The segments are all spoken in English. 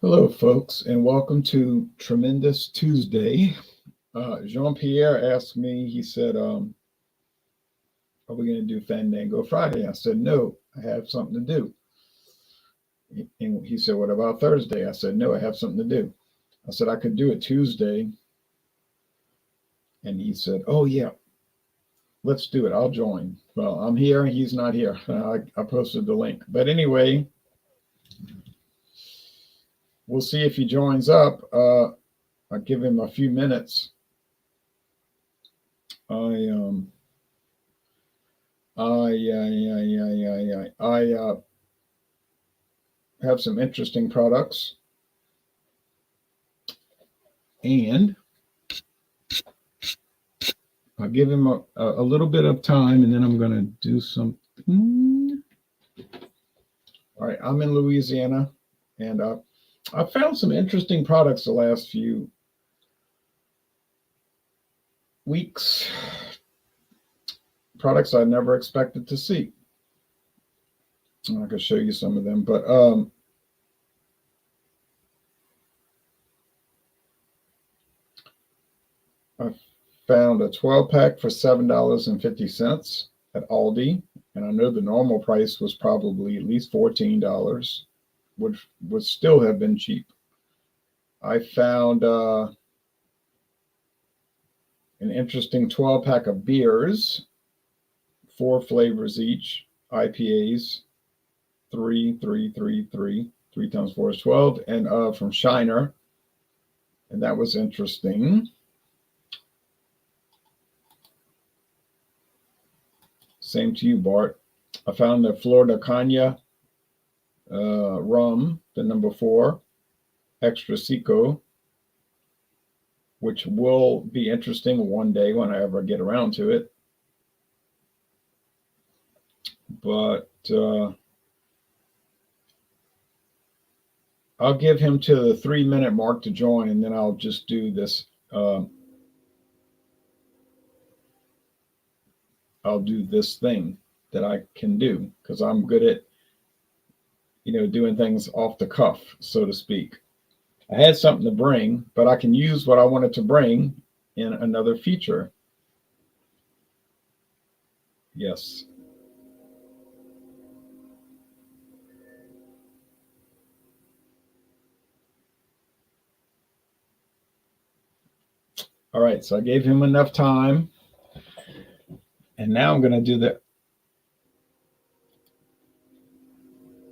Hello, folks, and welcome to Tremendous Tuesday. Jean-Pierre asked me, he said, are we going to do Fandango Friday? I said, no, I have something to do. And he said, what about Thursday? I said, no, I have something to do. I said, I could do it Tuesday. And he said, oh, yeah, let's do it. I'll join. Well, I'm here. He's not here. I posted the link. But anyway, we'll see if he joins up. I'll give him a few minutes. I have some interesting products, and I'll give him a little bit of time, and then I'm going to do something. All right, I'm in Louisiana, and I found some interesting products the last few weeks, products I never expected to see. I can show you some of them, but I found a 12-pack for $7.50 at Aldi, and I know the normal price was probably at least $14, which would still have been cheap. I found an interesting 12-pack of beers, 4 flavors each, IPAs, 3 times 4 is 12, and from Shiner, and that was interesting. Same to you, Bart. I found the Florida Caña rum, the number 4, Extra Seco, which will be interesting one day when I ever get around to it. But I'll give him to the 3-minute mark to join, and then I'll just do this. I'll do this thing that I can do because I'm good at, doing things off the cuff, so to speak. I had something to bring, but I can use what I wanted to bring in another feature. Yes. All right, so I gave him enough time. And now I'm going to do the.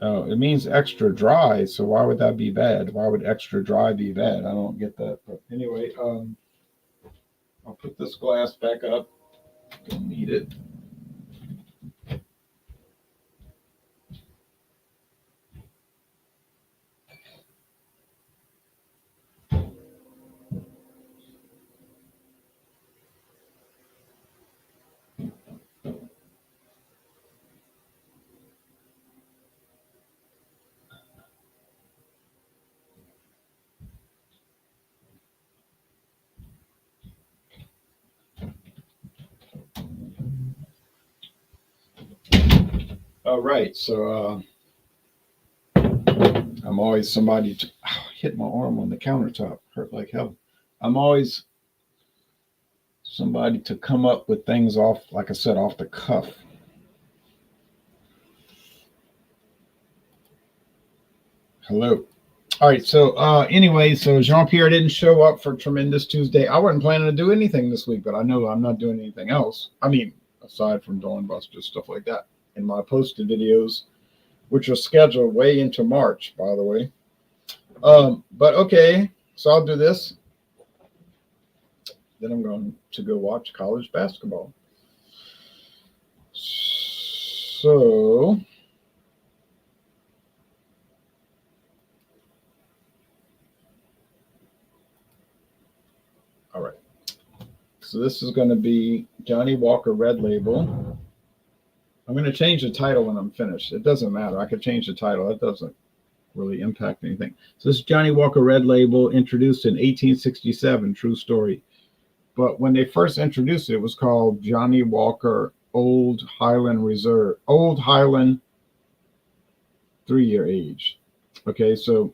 Oh, it means extra dry. So why would that be bad? Why would extra dry be bad? I don't get that. But anyway, I'll put this glass back up. Don't need it. All right, so I'm always somebody to hit my arm on the countertop, hurt like hell. I'm always somebody to come up with things off, like I said, off the cuff. Hello. All right, so anyway, so Jean-Pierre didn't show up for Tremendous Tuesday. I wasn't planning to do anything this week, but I know I'm not doing anything else. I mean, aside from Dawn Busters, stuff like that, in my posted videos, which are scheduled way into March, by the way. But okay, so I'll do this. Then I'm going to go watch college basketball. So, all right. So this is going to be Johnny Walker Red Label. I'm going to change the title when I'm finished. It doesn't matter. I could change the title. It doesn't really impact anything. So this is Johnny Walker Red Label, introduced in 1867. True story. But when they first introduced it, it was called Johnny Walker Old Highland Reserve, Old Highland 3-year age. Okay, so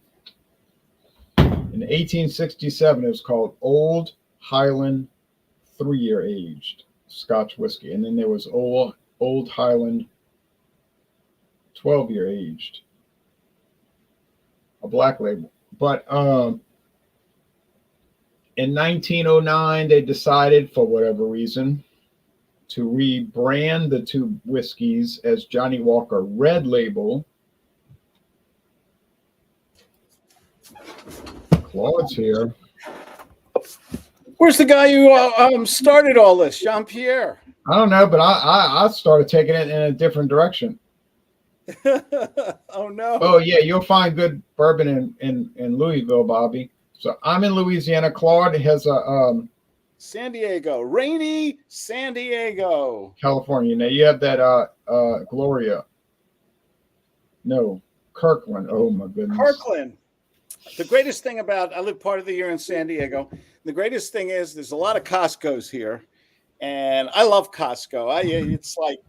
In 1867, it was called Old Highland 3-year aged Scotch whiskey, and then there was Old Highland 12-year aged, a black label. But in 1909, they decided, for whatever reason, to rebrand the two whiskeys as Johnny Walker Red Label. Claude's here. Where's the guy who started all this, Jean-Pierre? I don't know, but I started taking it in a different direction. Oh no! Oh yeah, you'll find good bourbon in Louisville, Bobby. So I'm in Louisiana. Claude has a San Diego, rainy San Diego, California. Now you have that Gloria. No, Kirkland. Oh my goodness. Kirkland. The greatest thing about, I live part of the year in San Diego. The greatest thing is there's a lot of Costco's here, and I love Costco. It's like,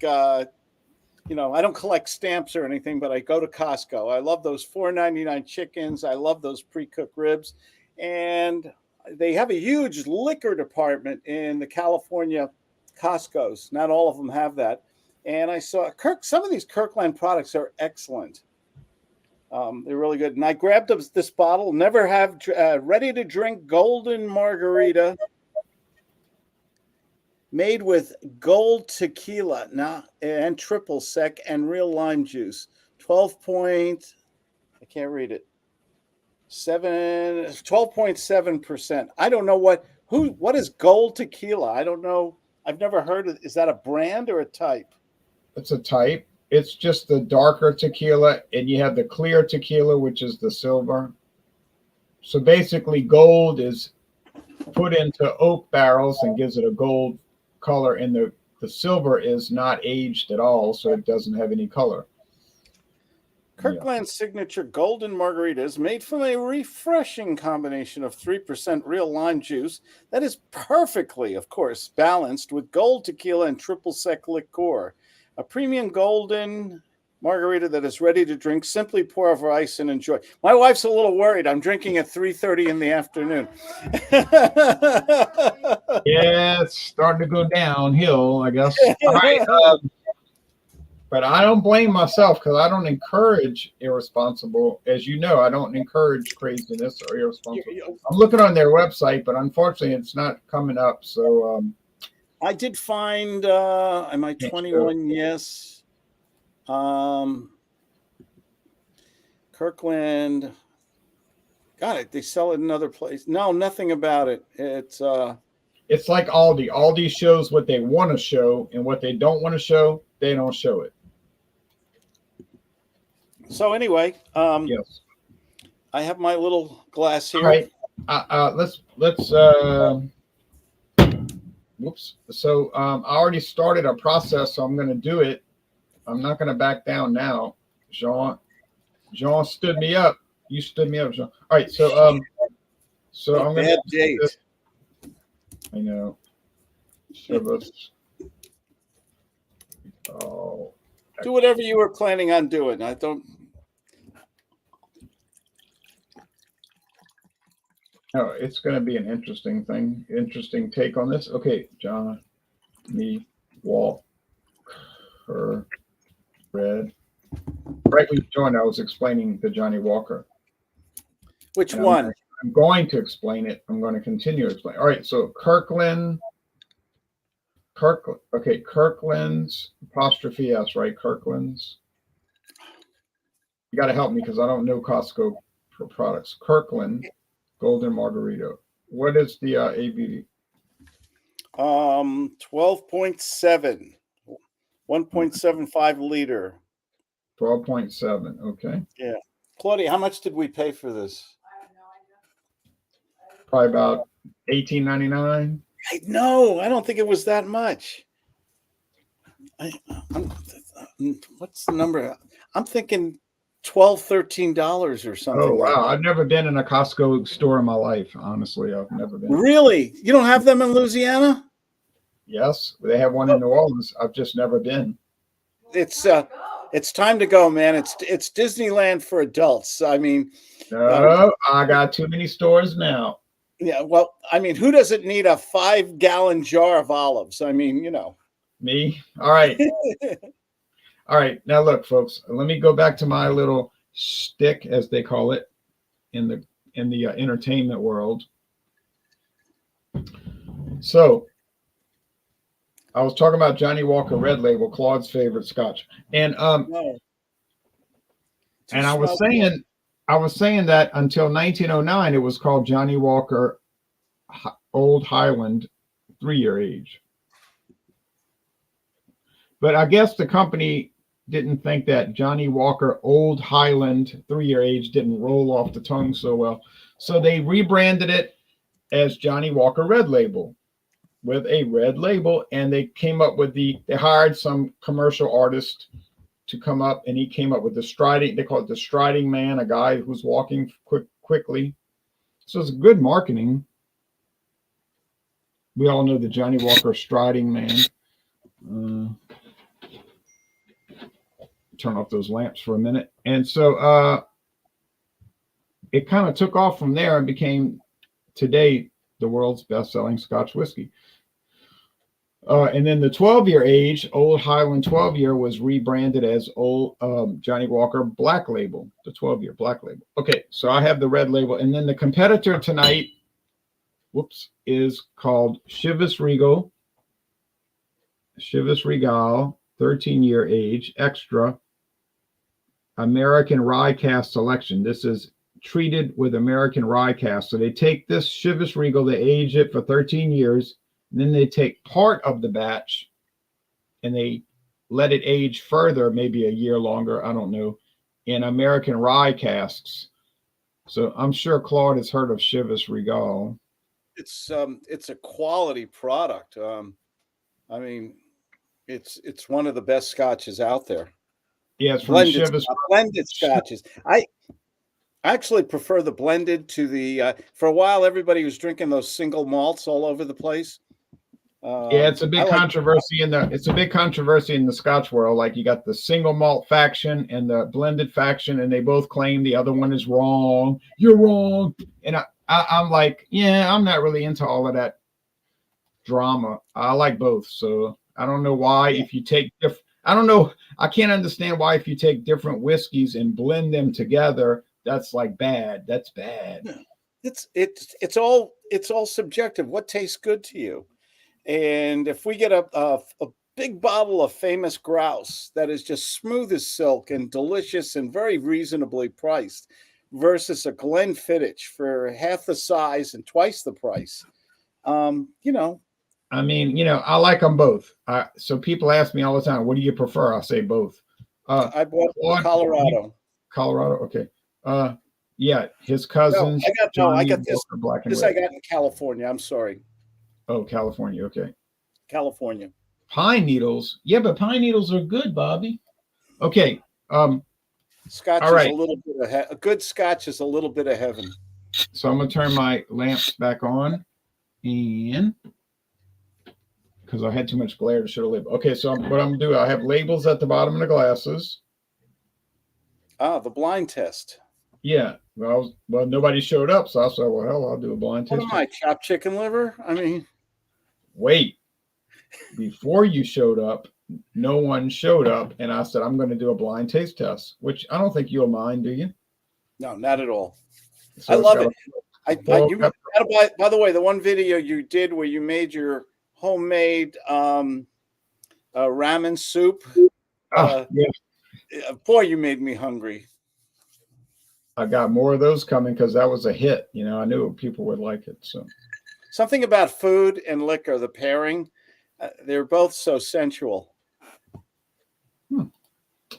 you know, I don't collect stamps or anything, but I go to Costco. I love those $4.99 chickens. I love those pre-cooked ribs, and they have a huge liquor department in the California Costco's. Not all of them have that. And I saw some of these Kirkland products are excellent. They're really good. And I grabbed this bottle, never have ready to drink golden margarita made with gold tequila and triple sec and real lime juice. 12.7%. I don't know what is gold tequila. I don't know. I've never heard of. Is that a brand or a type? It's a type. It's just the darker tequila, and you have the clear tequila, which is the silver. So basically, gold is put into oak barrels and gives it a gold color, and the silver is not aged at all, so it doesn't have any color. Kirkland's signature golden margarita is made from a refreshing combination of 3% real lime juice that is perfectly, of course, balanced with gold tequila and triple sec liqueur. A premium golden margarita that is ready to drink. Simply pour over ice and enjoy. My wife's a little worried. I'm drinking at 3:30 in the afternoon. Yeah, it's starting to go downhill, I guess. All right, but I don't blame myself because I don't encourage irresponsible. As you know, I don't encourage craziness or irresponsible. I'm looking on their website, but unfortunately, it's not coming up. So I did find. Am I 21? Yes. Kirkland. Got it. They sell it in another place. No, nothing about it. It's like Aldi. Aldi shows what they want to show, and what they don't want to show, they don't show it. So anyway, yes, I have my little glass here. All right. Let's. Whoops. So I already started a process, so I'm going to do it. I'm not going to back down now. Jean stood me up. You stood me up, Jean. All right. So I'm going to date. I know. Show us. Oh. Do whatever you were planning on doing. I don't. No, it's going to be an interesting take on this. Okay, Johnny Walker Red. Right when you joined, I was explaining the Johnny Walker. Which one? I'm going to explain it. I'm going to continue to explain. All right, so Kirkland. Okay, Kirkland's apostrophe S, right? Kirkland's. You got to help me because I don't know Costco for products. Kirkland Golden Margarita. What is the ABV? 12.7, 1.75 liter. 12.7. Okay. Yeah, Claudia, how much did we pay for this? I have no idea. Probably about $18.99. No, I don't think it was that much. What's the number? I'm thinking $12, $13 or something. Oh wow! Like I've never been in a Costco store in my life. Honestly, I've never been. Really? You don't have them in Louisiana? Yes, they have one in New Orleans. I've just never been. It's time to go, man. It's Disneyland for adults. I mean, No, I got too many stores now. Yeah, well, I mean, who doesn't need a 5-gallon jar of olives? I mean, Me. All right. All right. Now look, folks, let me go back to my little shtick, as they call it in the entertainment world. So I was talking about Johnny Walker Red Label, Claude's favorite scotch. And No, too and I was smoky. saying that until 1909 it was called Johnny Walker Old Highland 3-year age. But I guess the company didn't think that Johnny Walker Old Highland 3-year age didn't roll off the tongue so well. So they rebranded it as Johnny Walker Red Label, with a red label, and they came up with they hired some commercial artist to come up, and he came up with the striding, they call it the striding man, a guy who's walking quickly. So it's good marketing. We all know the Johnny Walker striding man. Turn off those lamps for a minute. And so it kind of took off from there and became today the world's best-selling Scotch whiskey. And then the 12-year age, Old Highland 12-year, was rebranded as Old Johnny Walker Black Label, the 12-year Black Label. Okay, so I have the red label. And then the competitor tonight, is called Chivas Regal. Chivas Regal, 13-year age, extra, American Rye Cask Selection. This is treated with American Rye Cask. So they take this Chivas Regal, they age it for 13 years, and then they take part of the batch and they let it age further, maybe a year longer, I don't know, in American Rye casks. So I'm sure Claude has heard of Chivas Regal. It's a quality product. I mean, it's one of the best scotches out there. Yeah, it's from blended scotches. I actually prefer the blended to the. For a while, everybody was drinking those single malts all over the place. Yeah, it's a big controversy in the Scotch world. Like, you got the single malt faction and the blended faction, and they both claim the other one is wrong. You're wrong, and I'm like, yeah, I'm not really into all of that drama. I like both, so I don't know why if you take I don't know. I can't understand why if you take different whiskeys and blend them together, that's like bad. That's bad. It's all subjective. What tastes good to you? And if we get a big bottle of famous grouse that is just smooth as silk and delicious and very reasonably priced, versus a Glenfiddich for half the size and twice the price, I mean, I like them both. So people ask me all the time, what do you prefer? I say both. I bought Colorado. Colorado, okay. Yeah, his cousins. I got this. Black and red. I got in California. I'm sorry. Oh, California, okay. California. Pine needles. Yeah, but pine needles are good, Bobby. Okay. Scotch is a little bit of a good scotch is a little bit of heaven. So I'm gonna turn my lamps back on, and because I had too much glare to show the label. Okay, so what I'm gonna do, I have labels at the bottom of the glasses. The blind test. Yeah. Well, nobody showed up, so I said, well, hell, I'll do a blind test. What am I, chopped chicken liver? I mean, wait. Before you showed up, no one showed up, and I said, I'm going to do a blind taste test, which I don't think you'll mind, do you? No, not at all. So I love it. By the way, the one video you did where you made your homemade ramen soup. Yeah. Boy, you made me hungry. I got more of those coming because that was a hit. I knew people would like it. So something about food and liquor, the pairing, they're both so sensual.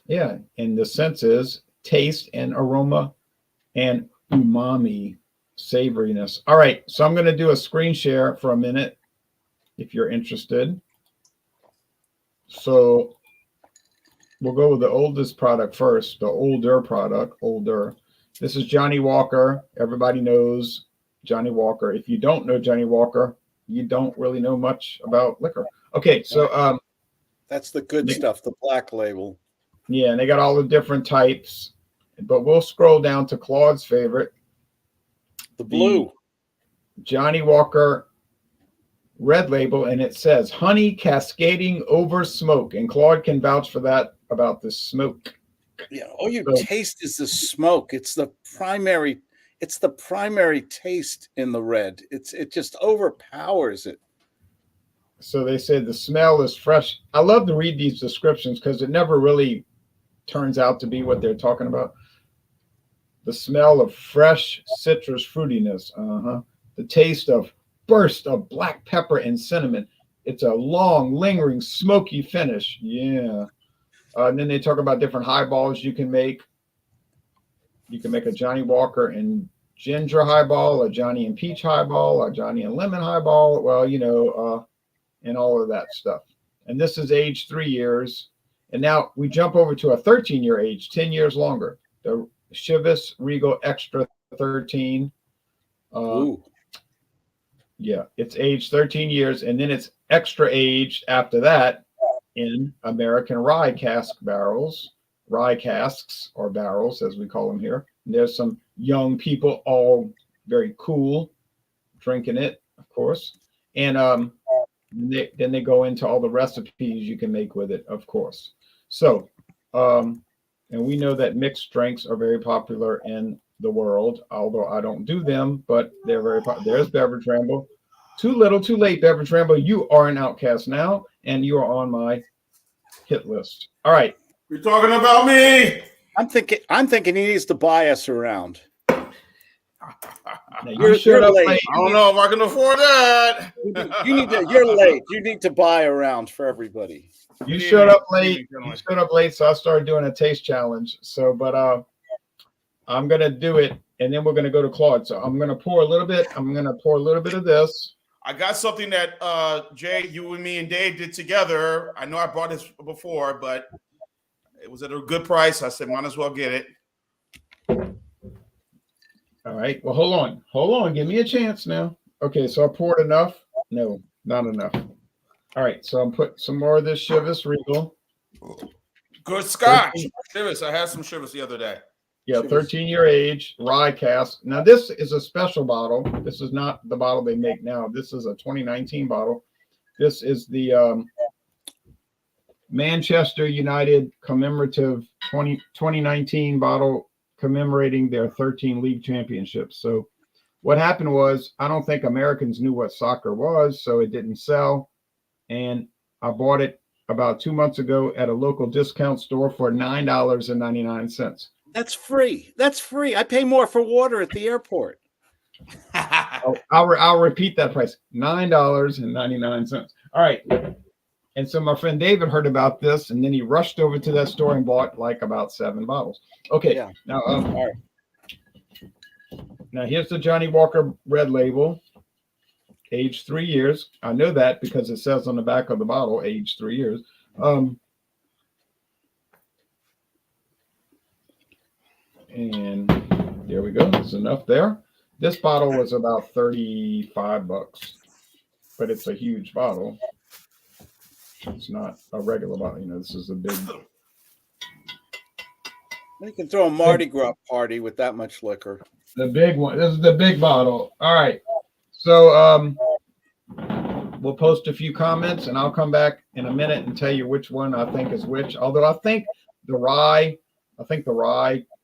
Yeah, and the sense is taste and aroma and umami, savoriness. All right, so I'm going to do a screen share for a minute if you're interested. So we'll go with the oldest product first, the older product, older. This is Johnny Walker. Everybody knows Johnny Walker. If you don't know Johnny Walker, you don't really know much about liquor. Okay, so that's the good stuff, the black label. Yeah, and they got all the different types. but we'll scroll down to Claude's favorite, The blue. Johnny Walker Red Label, and it says honey cascading over smoke. And Claude can vouch for that about the smoke. Yeah, all you So- taste is the smoke. It's the primary taste in the red. It just overpowers it. So they said the smell is fresh. I love to read these descriptions because it never really turns out to be what they're talking about. The smell of fresh citrus fruitiness. The taste of burst of black pepper and cinnamon. It's a long, lingering, smoky finish. Yeah. And then they talk about different highballs you can make. You can make a Johnny Walker and ginger highball, a Johnny and peach highball, a Johnny and lemon highball. Well, and all of that stuff. And this is aged 3 years. And now we jump over to a 13-year age, 10 years longer. The Chivas Regal Extra 13. Ooh. Yeah, it's aged 13 years, and then it's extra aged after that in American rye casks, or barrels, as we call them here. And there's some young people, all very cool, drinking it, of course. And then they go into all the recipes you can make with it, of course. So, and we know that mixed drinks are very popular in the world, although I don't do them, but they're very popular. There's Beverage Ramble. Too little, too late, Beverage Ramble. You are an outcast now, and you are on my hit list. All right. You're talking about me. I'm thinking he needs to buy us around. Now, You're late. late. I don't know if I can afford that. You're late. You need to buy around for everybody. You showed up late. So I started doing a taste challenge. So, but I'm gonna do it, and then we're gonna go to Claude. So I'm gonna pour a little bit. I'm gonna pour a little bit of this. I got something that Jay, you and me and Dave did together. I know I bought this before, but it was at a good price. I said, might as well get it. All right. Well, hold on. Give me a chance now. Okay. So I poured enough. No, not enough. All right. So I'm putting some more of this Chivas Regal. Good scotch. Chivas. I had some Chivas the other day. Yeah, 13-year age rye cask. Now this is a special bottle. This is not the bottle they make now. This is a 2019 bottle. This is the Manchester United commemorative 2019 bottle commemorating their 13 league championships. So what happened was, I don't think Americans knew what soccer was, so it didn't sell. And I bought it about 2 months ago at a local discount store for $9.99. That's free. That's free. I pay more for water at the airport. I'll repeat that price, $9.99. All right. And so my friend David heard about this, and then he rushed over to that store and bought like about 7 bottles. Okay. Yeah. Now, All right. Now here's the Johnny Walker Red Label, aged 3 years. I know that because it says on the back of the bottle, aged 3 years. And there we go. There's enough there. This bottle was about $35, but it's a huge bottle. It's not a regular bottle. This is a big. You can throw a Mardi Gras party with that much liquor. The big one. This is the big bottle. All right. So we'll post a few comments, and I'll come back in a minute and tell you which one I think is which. Although I think the rye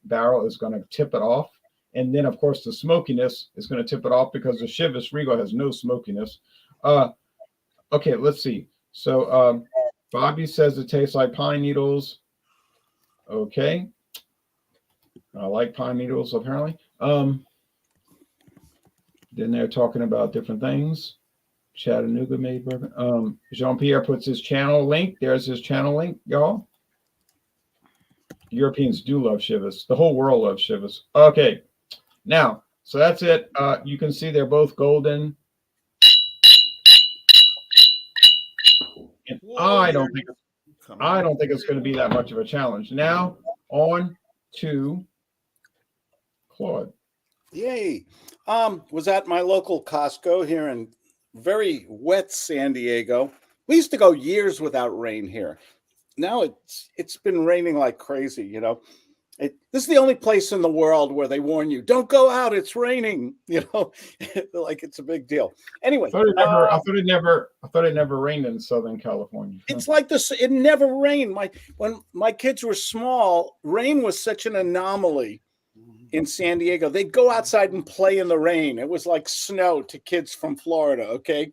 barrel is going to tip it off. And then, of course, the smokiness is going to tip it off because the Chivas Regal has no smokiness. Okay, let's see. So Bobby says it tastes like pine needles. Okay. I like pine needles, apparently. Then they're talking about different things. Chattanooga made bourbon. Jean-Pierre puts his channel link. There's his channel link, y'all. Europeans do love Chivas. The whole world loves Chivas. Okay. Now, so that's it. You can see they're both golden. And I don't think it's going to be that much of a challenge. Now, on to Claude. Yay. Was at my local Costco here in very wet San Diego. We used to go years without rain here. Now it's been raining like crazy, This is the only place in the world where they warn you, don't go out, it's raining, like it's a big deal. Anyway, I thought it never rained in Southern California. it's like this. It never rained. When my kids were small, rain was such an anomaly in San Diego. They'd go outside and play in the rain. It was like snow to kids from Florida. Okay.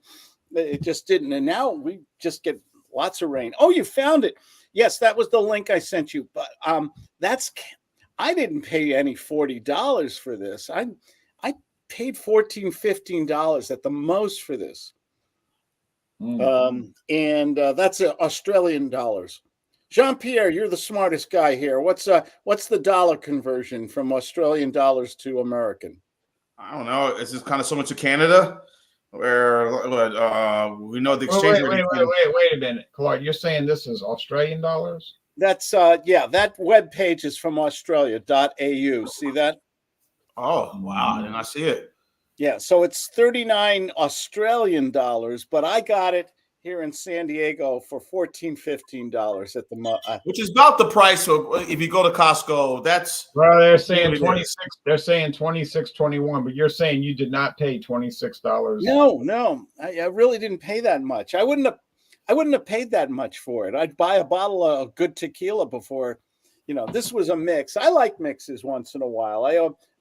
It just didn't. And now we just get lots of rain. Oh, you found it. Yes, that was the link I sent you. But I didn't pay any $40 for this. I paid $14, $15 at the most for this. And that's Australian dollars. Jean-Pierre, you're the smartest guy here. What's the dollar conversion from Australian dollars to American? I don't know. Is this kind of similar to Canada, where we know the exchange rate? Wait a minute, Claude. You're saying this is Australian dollars? That's that web page is from Australia.au. See that? Oh wow, I did not see it. Yeah, so it's 39 Australian dollars, but I got it here in San Diego for $14, $15 at the which is about the price of if you go to Costco. That's they're saying 26. They're saying 26.21, but you're saying you did not pay $26. No, I really didn't pay that much. I wouldn't have paid that much for it. I'd buy a bottle of good tequila before. This was a mix. I like mixes once in a while.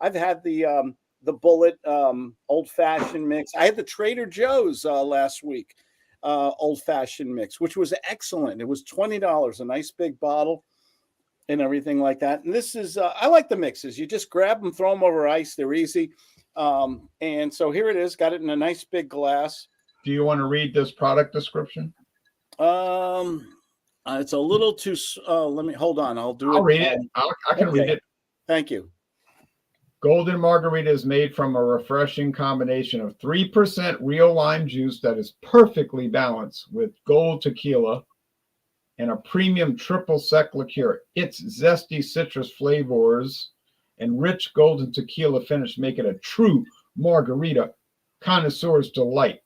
I've had the Bullet old fashioned mix. I had the Trader Joe's last week. Old fashioned mix, which was excellent. It was $20, a nice big bottle and everything like that. And this is, I like the mixes. You just grab them, throw them over ice. They're easy. And so here it is. Got it in a nice big glass. Do you want to read this product description? It's a little too, let me, hold on. I'll read it. I can read it. Thank you. Golden Margarita is made from a refreshing combination of 3% real lime juice that is perfectly balanced with gold tequila and a premium triple sec liqueur. Its zesty citrus flavors and rich golden tequila finish make it a true margarita connoisseur's delight.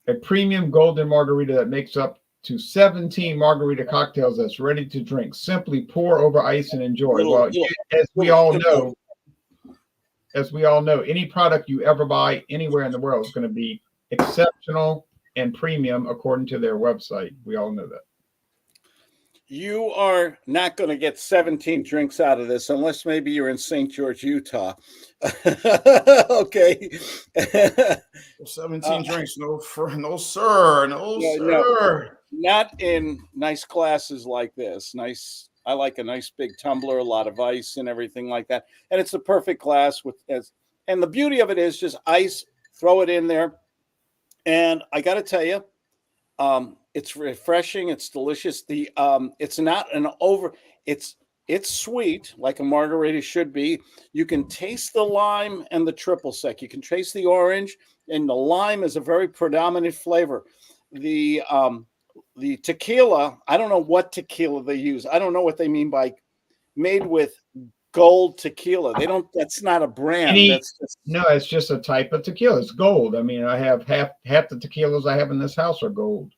A premium golden margarita that makes up to 17 margarita cocktails that's ready to drink. Simply pour over ice and enjoy. As we all know, any product you ever buy anywhere in the world is going to be exceptional and premium according to their website. We all know that. You are not going to get 17 drinks out of this unless maybe you're in St. George, Utah. Okay. 17 drinks. No, sir. No. Not in nice glasses like this. Nice. I like a nice big tumbler, a lot of ice and everything like that. And it's the perfect glass and the beauty of it is just ice, throw it in there. And I got to tell you, it's refreshing. It's delicious. It's not it's sweet like a margarita should be. You can taste the lime and the triple sec. You can taste the orange, and the lime is a very predominant flavor. The tequila, I don't know what tequila they use. I don't know what they mean by made with gold tequila. That's not a brand. No, it's just a type of tequila. It's gold. I mean, I have half the tequilas I have in this house are gold.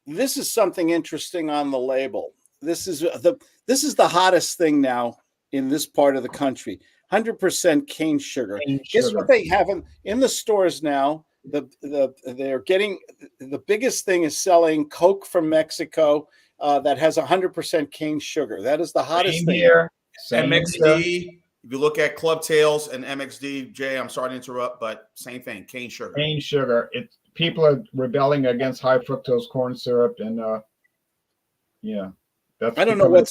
This is something interesting on the label. This is the hottest thing now in this part of the country. 100% cane sugar. Guess what they have in the stores now? They're getting the biggest thing is selling Coke from Mexico that has 100% cane sugar. That is the hottest thing here. MXD. If you look at Club Tails and MXD, Jay, I'm sorry to interrupt, but same thing, cane sugar. Cane sugar. People are rebelling against high fructose corn syrup, and I don't know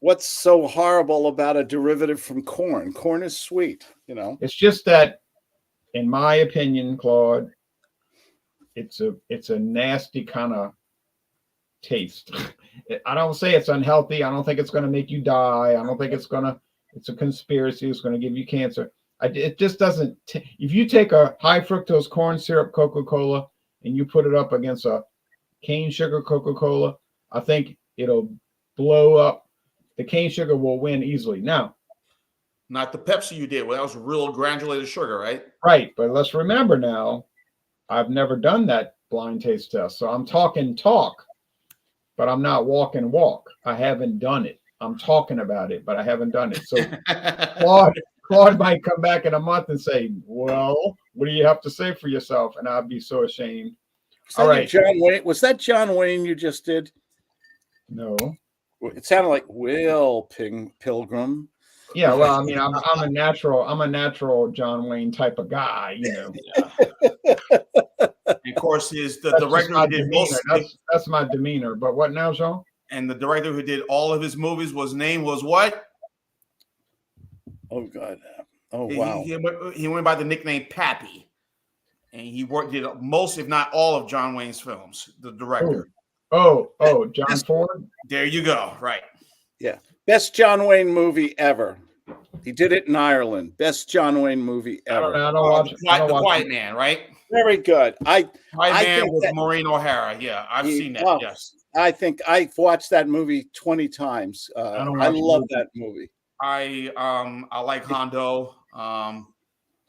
what's so horrible about a derivative from corn. Corn is sweet, It's just that, in my opinion, Claude, it's a nasty kind of taste. I don't say it's unhealthy. I don't think it's going to make you die. I don't think it's a conspiracy. It's going to give you cancer. It just doesn't. If you take a high fructose corn syrup Coca-Cola and you put it up against a cane sugar Coca-Cola, I think it'll blow up. The cane sugar will win easily. Now, not the Pepsi you did. Well, that was real granulated sugar, right? Right. But let's remember now, I've never done that blind taste test. So I'm talking talk, but I'm not walking walk. I haven't done it. I'm talking about it, but I haven't done it. So Claude might come back in a month and say, "Well, what do you have to say for yourself?" And I'd be so ashamed. All right. John Wayne. Was that John Wayne you just did? No. It sounded like Will Pilgrim. Yeah, well, I mean, I'm a natural John Wayne type of guy, you know. And of course, is the That's director my who did demeanor. most. That's my demeanor. But what now, Jean? And the director who did all of his movies name was what? Oh God! Oh wow! He went by the nickname Pappy, and he did most, if not all, of John Wayne's films. The director. John Ford. There you go. Right. Yeah, best John Wayne movie ever. He did it in Ireland. Best John Wayne movie ever. I don't watch The Quiet Man, right? Very good. Quiet Man with Maureen O'Hara. Yeah, I've seen that. Well, yes. I think I've watched that movie 20 times. I love that movie. I like Hondo.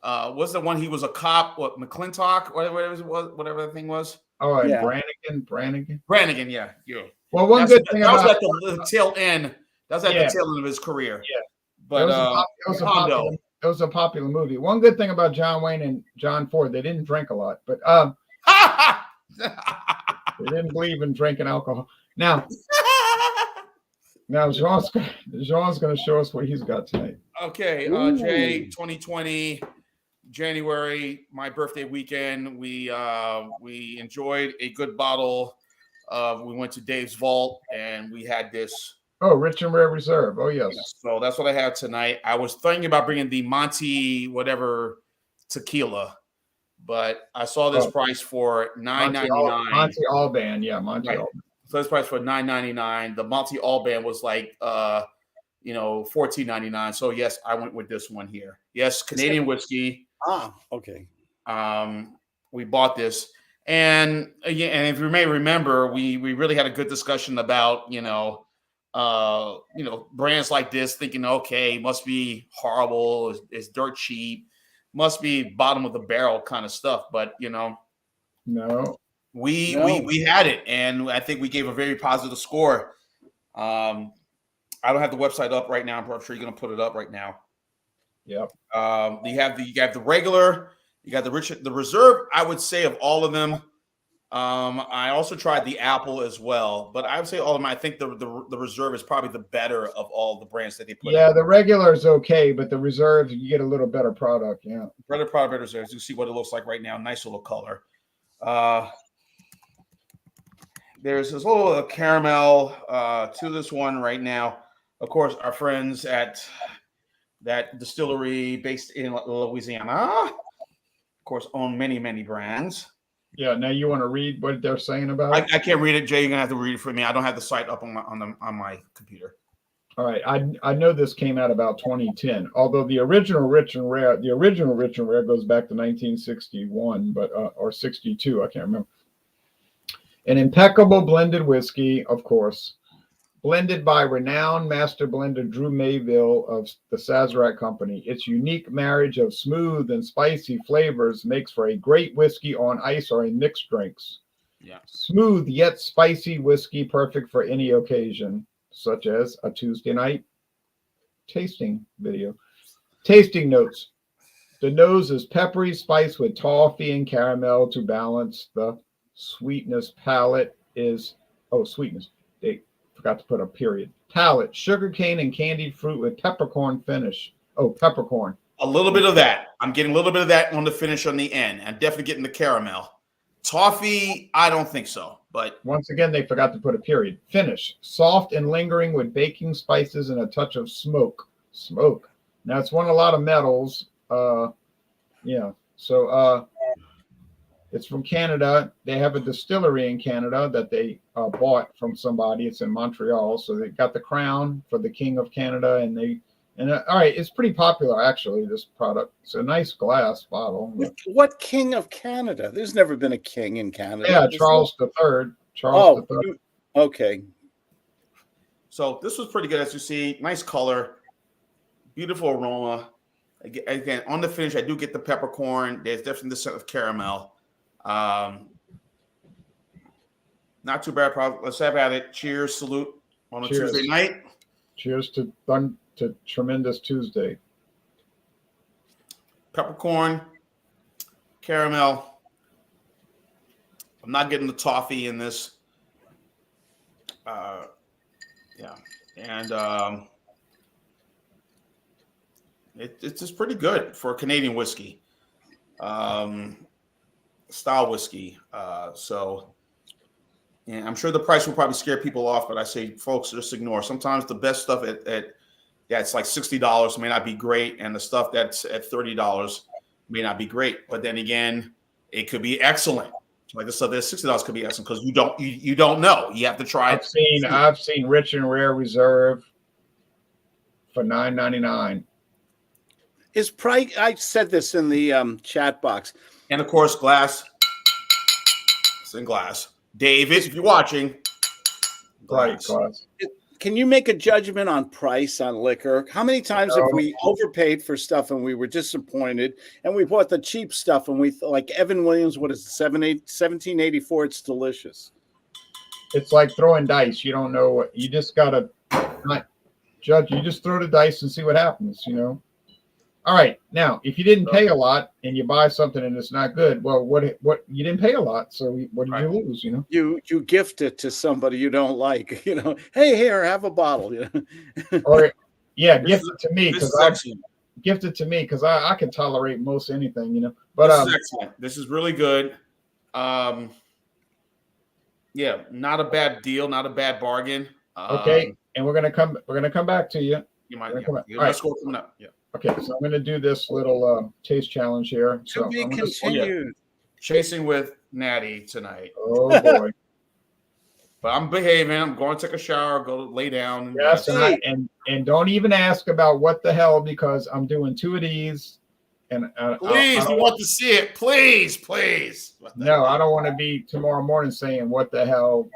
What's the one he was a cop? What, McClintock? Whatever the thing was. Oh, and yeah. Brannigan. Yeah. Well, that was at the tail end. That was at the tail end of his career. Yeah. But it was a popular movie. One good thing about John Wayne and John Ford, they didn't drink a lot, but they didn't believe in drinking alcohol. Now Jean's going to show us what he's got tonight. Okay, Jay, 2020 January, my birthday weekend. We enjoyed a good bottle of. We went to Dave's Vault and we had this. Oh, Rich and Rare Reserve. Oh yes. So that's what I had tonight. I was thinking about bringing the Monty whatever tequila, but I saw this price for $9.99. Monty Alban, yeah, Monty right. Alban. So this price for $9.99. The Monty Alban was like $14.99. So yes, I went with this one here. Yes, Canadian whiskey. Okay. We bought this, and again, and if you may remember, we really had a good discussion about brands like this, thinking, okay, must be horrible, it's dirt cheap, must be bottom of the barrel kind of stuff. But no. We had it, and I think we gave a very positive score. I don't have the website up right now. I'm sure you're going to put it up right now. Yep. You have the regular, you got the reserve. I would say of all of them. I also tried the Apple as well, but I would say all of them. I think the reserve is probably the better of all the brands that they put. Yeah, the regular is okay, but the reserve you get a little better product. Yeah, better reserves. You see what it looks like right now. Nice little color. There's this little caramel to this one right now. Of course, our friends at that distillery based in Louisiana, of course, own many brands. Yeah. Now you want to read what they're saying about it? I can't read it, Jay. You're gonna have to read it for me. I don't have the site up on my computer. All right. I know this came out about 2010. Although the original Rich and Rare goes back to 1961, but or 62. I can't remember. An impeccable blended whiskey, of course, blended by renowned master blender Drew Mayville of the Sazerac Company. Its unique marriage of smooth and spicy flavors makes for a great whiskey on ice or in mixed drinks. Yeah. Smooth yet spicy whiskey, perfect for any occasion, such as a Tuesday night tasting video. Tasting notes. The nose is peppery, spiced with toffee and caramel to balance the sweetness. Palate is, sweetness. They forgot to put a period. Palate, sugarcane and candied fruit with peppercorn finish. Oh, peppercorn. A little bit of that. I'm getting a little bit of that on the finish on the end. I'm definitely getting the caramel. Toffee, I don't think so. But once again, they forgot to put a period. Finish, soft and lingering with baking spices and a touch of smoke. Smoke. Now it's won a lot of medals. Yeah. So it's from Canada. They have a distillery in Canada that they bought from somebody. It's in Montreal. So they got the crown for the King of Canada, and all right, it's pretty popular actually. This product. It's a nice glass bottle. What King of Canada? There's never been a king in Canada. Yeah, Charles III. Charles III. Okay. So this was pretty good, as you see. Nice color, beautiful aroma. Again, on the finish, I do get the peppercorn. There's definitely the scent of caramel. Not too bad. Let's have at it. Cheers, salute on a Tuesday night. Cheers to tremendous Tuesday. Peppercorn, caramel. I'm not getting the toffee in this. Yeah, and it's just pretty good for a Canadian whiskey, style whiskey. So, and I'm sure the price will probably scare people off, but I say, folks, just ignore. Sometimes the best stuff it's like $60 may not be great, and the stuff that's at $30 may not be great. But then again, it could be excellent. Like the stuff that's $60 could be excellent because you don't know. You have to try it. I've seen Rich and Rare Reserve for $9.99. Is price? I said this in the chat box. And of course, glass. It's in glass. David, if you're watching, Right, glass. glass. Can you make a judgment on price on liquor? How many times have we overpaid for stuff and we were disappointed, and we bought the cheap stuff and we like Evan Williams? What is it? 1784. It's delicious. It's like throwing dice. You don't know what you just gotta not judge. You just throw the dice and see what happens. All right. Now, if you didn't pay a lot and you buy something and it's not good, well, what you didn't pay a lot, so what did you lose? You gift it to somebody you don't like. Hey, here, have a bottle. Or gift it to me because I can tolerate most anything. But this is excellent. This is really good. Yeah, not a bad deal, not a bad bargain. Okay, and we're gonna come back to you. You might. Right. Score coming up. Yeah. Okay, so I'm gonna do this little taste challenge here. So To be I'm continued. Chasing with Natty tonight. Oh boy. But I'm behaving. I'm going to take a shower, go lay down. Yes, and don't even ask about what the hell, because I'm doing 2 of these. And please, we want to see it. Please. No, I don't want to be tomorrow morning saying what the hell.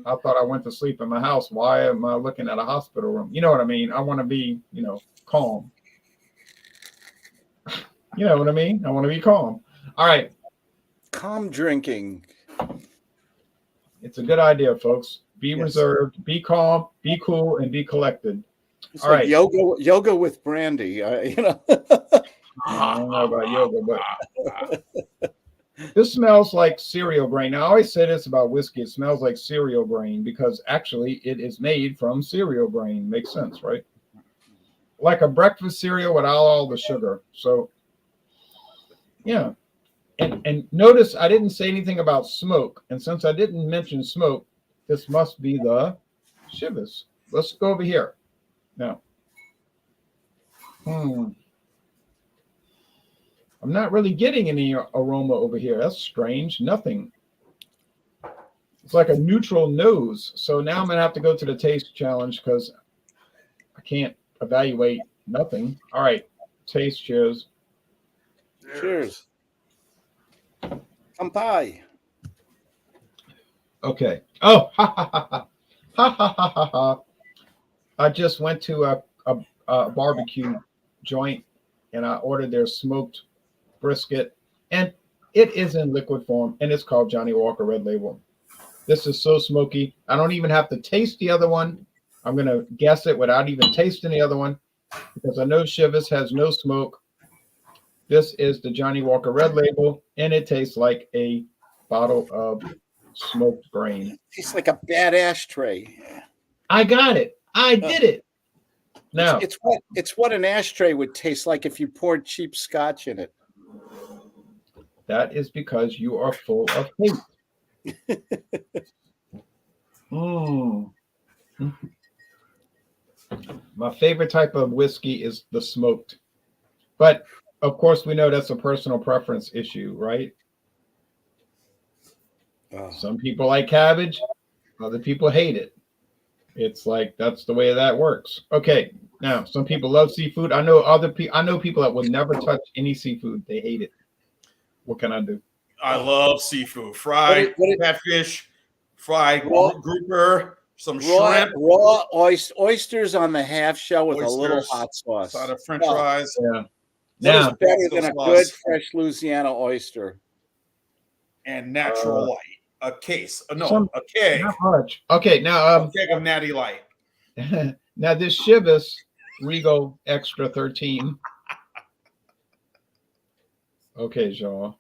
I thought I went to sleep in my house. Why am I looking at a hospital room? You know what I mean? I want to be, calm. You know what I mean? I want to be calm. All right. Calm drinking. It's a good idea, folks. Be reserved, be calm, be cool, and be collected. It's all like right. Yoga with brandy. I don't know about yoga, but this smells like cereal grain. Now, I always say this about whiskey. It smells like cereal grain because actually it is made from cereal grain. Makes sense, right? Like a breakfast cereal without all the sugar. So, yeah. And notice I didn't say anything about smoke. And since I didn't mention smoke, this must be the Chivas. Let's go over here. Now. I'm not really getting any aroma over here. That's strange. Nothing. It's like a neutral nose. So now I'm going to have to go to the taste challenge because I can't evaluate nothing. All right. Taste. Cheers. Cheers. Kampai. Okay. Oh, ha ha ha ha. Ha ha ha ha ha. I just went to a barbecue joint and I ordered their smoked brisket, and it is in liquid form, and it's called Johnny Walker Red Label. This is so smoky. I don't even have to taste the other one. I'm going to guess it without even tasting the other one because I know Chivas has no smoke. This is the Johnny Walker Red Label, and it tastes like a bottle of smoked grain. It's like a bad ashtray. I got it. I did it. Now it's what an ashtray would taste like if you poured cheap scotch in it. That is because you are full of hate. My favorite type of whiskey is the smoked. But, of course, we know that's a personal preference issue, right? Some people like cabbage. Other people hate it. It's like that's the way that works. Okay. Now, some people love seafood. I know people that will never touch any seafood. They hate it. What can I do? I love seafood. Fried catfish, fried grouper, some shrimp. Raw oysters on the half shell with a little hot sauce. Side of French fries. Yeah. Now, better than a good fresh Louisiana oyster. And natural light. A case. A keg. Not much. Okay, now a keg of Natty Light. Now this Chivas Regal Extra 13. Okay, Jean.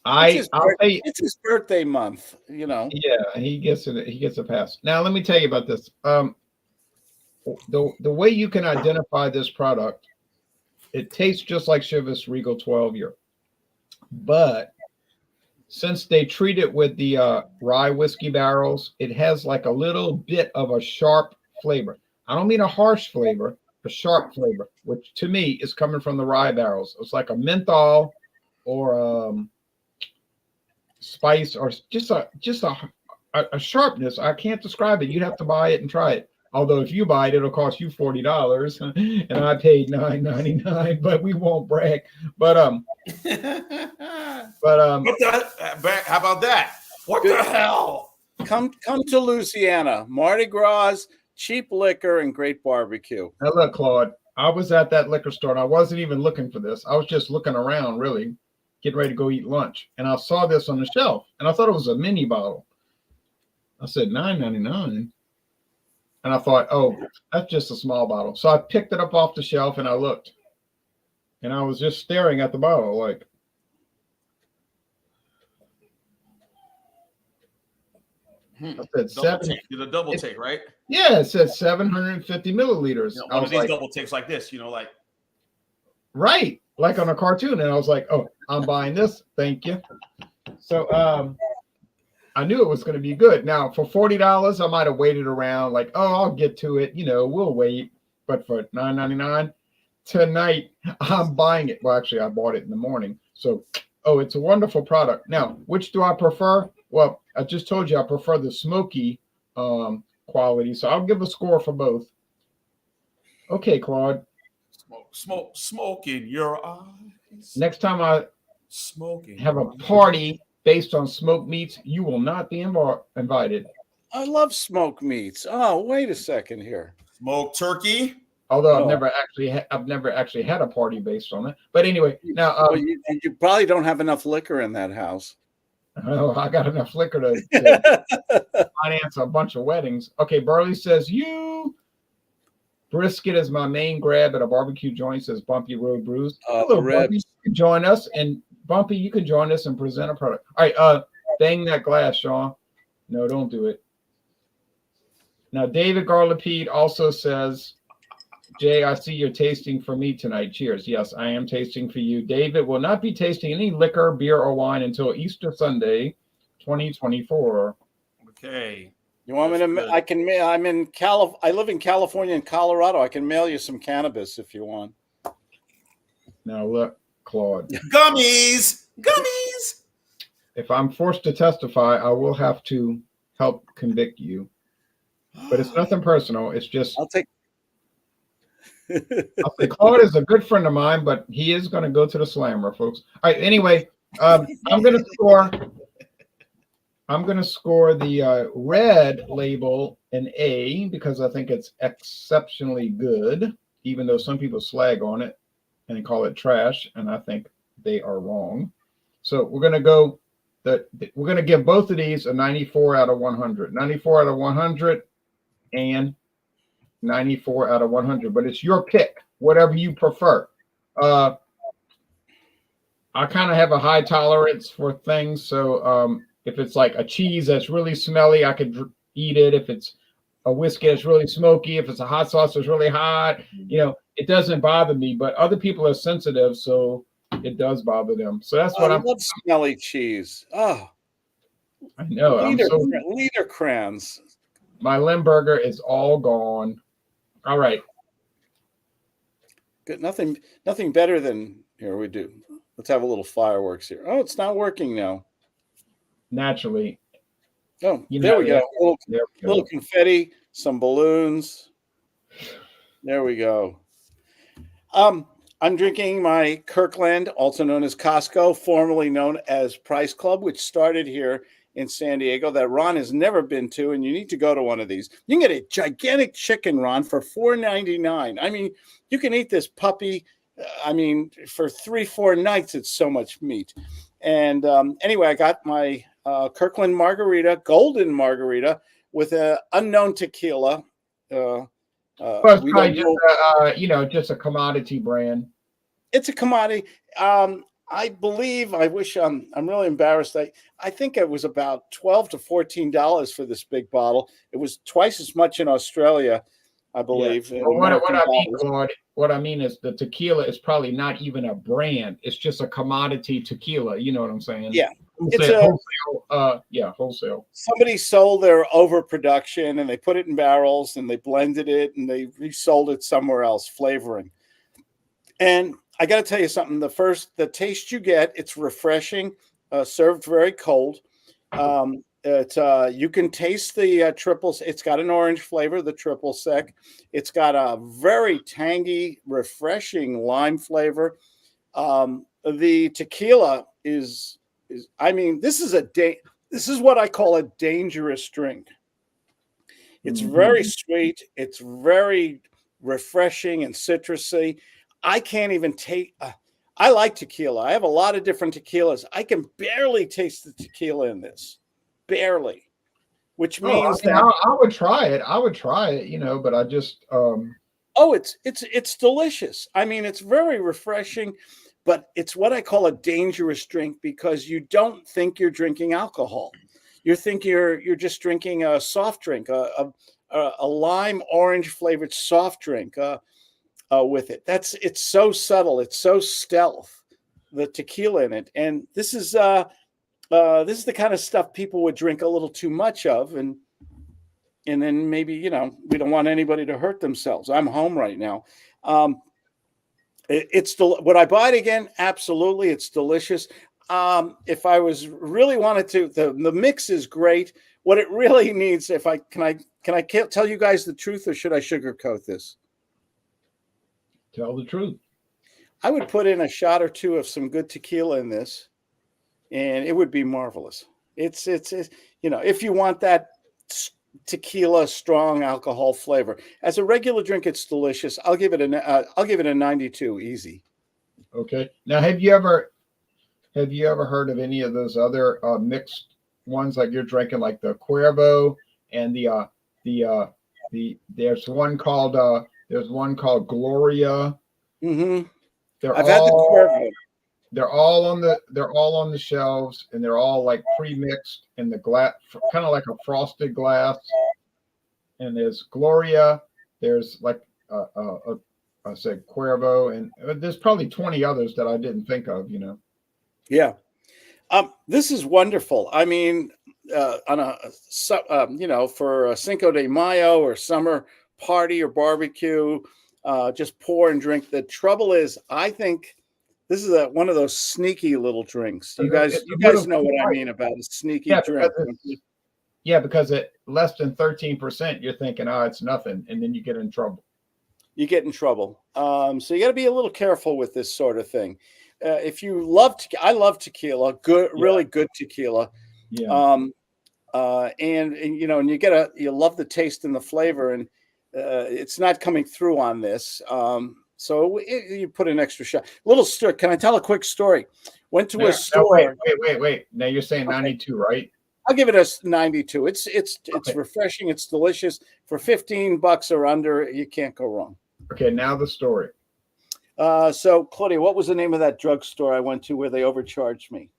I'll pay. It's his birthday month, you know. Yeah, he gets it. He gets a pass. Now let me tell you about this. The way you can identify this product, it tastes just like Chivas Regal 12 year, but since they treat it with the rye whiskey barrels, it has like a little bit of a sharp flavor. I don't mean a harsh flavor, a sharp flavor, which to me is coming from the rye barrels. It's like a menthol or spice or just a sharpness. I can't describe it. You'd have to buy it and try it. Although if you buy it, it'll cost you $40, and I paid $9.99. But we won't brag. But how about that? What the hell? Come to Louisiana, Mardi Gras, cheap liquor, and great barbecue. Now look, Claude, I was at that liquor store, and I wasn't even looking for this. I was just looking around, really, getting ready to go eat lunch, and I saw this on the shelf, and I thought it was a mini bottle. I said $9.99. And I thought, oh, that's just a small bottle. So I picked it up off the shelf and I looked. And I was just staring at the bottle like. I said did a double take, right? Yeah, it said 750 milliliters. You know, one of these double takes like this, like. Right, like on a cartoon. And I was like, oh, I'm buying this. Thank you. So I knew it was going to be good. Now, for $40, I might have waited around like, oh, I'll get to it. We'll wait. But for $9.99 tonight, I'm buying it. Well, actually, I bought it in the morning. So, it's a wonderful product. Now, which do I prefer? Well, I just told you I prefer the smoky quality. So I'll give a score for both. Okay, Claude. Smoke in your eyes. Next time I have a party based on smoked meats, you will not be invited. I love smoked meats. Oh, wait a second here. Smoked turkey. Although I've never actually had a party based on it. But anyway, now you probably don't have enough liquor in that house. Oh, I got enough liquor to finance a bunch of weddings. Okay, Burley says brisket is my main grab at a barbecue joint. Says Bumpy Road Brews. Hello, Bumpy. You can join us and. Bumpy, you can join us and present a product. All right, bang that glass, Sean. No, don't do it. Now, David Garlapede also says, Jay, I see you're tasting for me tonight. Cheers. Yes, I am tasting for you. David will not be tasting any liquor, beer, or wine until Easter Sunday, 2024. Okay. You want me to? I live in California and Colorado. I can mail you some cannabis if you want. Now, look. Claude. Gummies. If I'm forced to testify, I will have to help convict you. But it's nothing personal. It's just I'll say Claude is a good friend of mine, but he is going to go to the slammer, folks. All right. Anyway, I'm going to score the red label an A because I think it's exceptionally good, even though some people slag on it and call it trash, and I think they are wrong. So we're going to go we're going to give both of these a 94 out of 100. 94 out of 100 and 94 out of 100, but it's your pick, whatever you prefer. I kind of have a high tolerance for things, so if it's like a cheese that's really smelly, I could eat it. If it's a whiskey that's really smoky, if it's a hot sauce that's really hot, it doesn't bother me, but other people are sensitive, so it does bother them. So that's what I love smelly cheese. Oh, I know. Liederkranz. My Limburger is all gone. All right. Good. Nothing better than here. We do. Let's have a little fireworks here. Oh, it's not working now. Naturally. Oh, there we go. Little confetti, some balloons. There we go. I'm drinking my Kirkland, also known as Costco, formerly known as Price Club, which started here in San Diego, that Ron has never been to, and you need to go to one of these. You can get a gigantic chicken, Ron, for $4.99. I mean, you can eat this puppy. For 3-4 nights, it's so much meat. And anyway, I got my Kirkland margarita, golden margarita, with an unknown tequila. Well, it's We probably don't just know. just a commodity brand. It's a commodity. I believe. I wish. I'm really embarrassed. I think it was about $12 to $14 for this big bottle. It was twice as much in Australia, I Yeah. believe. In But what American I mean, dollars. Claude, what I mean is the tequila is probably not even a brand. It's just a commodity tequila. You know what I'm saying? Yeah, it's a Wholesale. somebody sold their overproduction and they put it in barrels and they blended it and they resold it somewhere else, flavoring. And I got to tell you something. The taste you get, it's refreshing, served very cold. You can taste the triples. It's got an orange flavor, the triple sec. It's got a very tangy, refreshing lime flavor. The tequila is. I mean, this is what I call a dangerous drink. It's very sweet. It's very refreshing and citrusy. I can't even take. I like tequila. I have a lot of different tequilas. I can barely taste the tequila in this, barely. Which Oh, means I mean, that I would try it. I would try it, but I just it's delicious. I mean, it's very refreshing, but it's what I call a dangerous drink because you don't think you're drinking alcohol. You think you're just drinking a soft drink, a lime orange flavored soft drink with it. It's so subtle. It's so stealth. The tequila in it, and this is the kind of stuff people would drink a little too much of, and then maybe we don't want anybody to hurt themselves. I'm home right now. It's still, would I buy it again? Absolutely, it's delicious. If I was really wanted to, the mix is great. What it really needs, if I can't tell you guys the truth, or should I sugarcoat this? tell the truth. I would put in a shot or two of some good tequila in this, and it would be marvelous. It's if you want that tequila strong alcohol flavor. As a regular drink, it's delicious. I'll give it a 92 easy. Okay. Now, have you ever heard of any of those other mixed ones like you're drinking, like the Cuervo and there's one called Gloria. Mm-hmm. They're I've had the all Cuervo. they're all on the shelves, and they're all like pre-mixed in the glass, kind of like a frosted glass. And there's Gloria. There's like I said Cuervo, and there's probably 20 others that I didn't think of. Yeah. This is wonderful. I mean, for a Cinco de Mayo or summer party or barbecue, just pour and drink. The trouble is, I think this is one of those sneaky little drinks. You guys know what I mean about a sneaky drink. Because at less than 13%, you're thinking, oh, it's nothing, and then you get in trouble. You get in trouble. So you got to be a little careful with this sort of thing. If you love, I love tequila, really good tequila. Yeah. And and you love the taste and the flavor, and it's not coming through on this. So you put an extra shot. Little story. Can I tell a quick story? Went to a store. Wait. Now you're saying 92, right? I'll give it a 92. It's refreshing. It's delicious. For $15 or under, you can't go wrong. Okay, now the story. So Claudia, what was the name of that drugstore I went to where they overcharged me?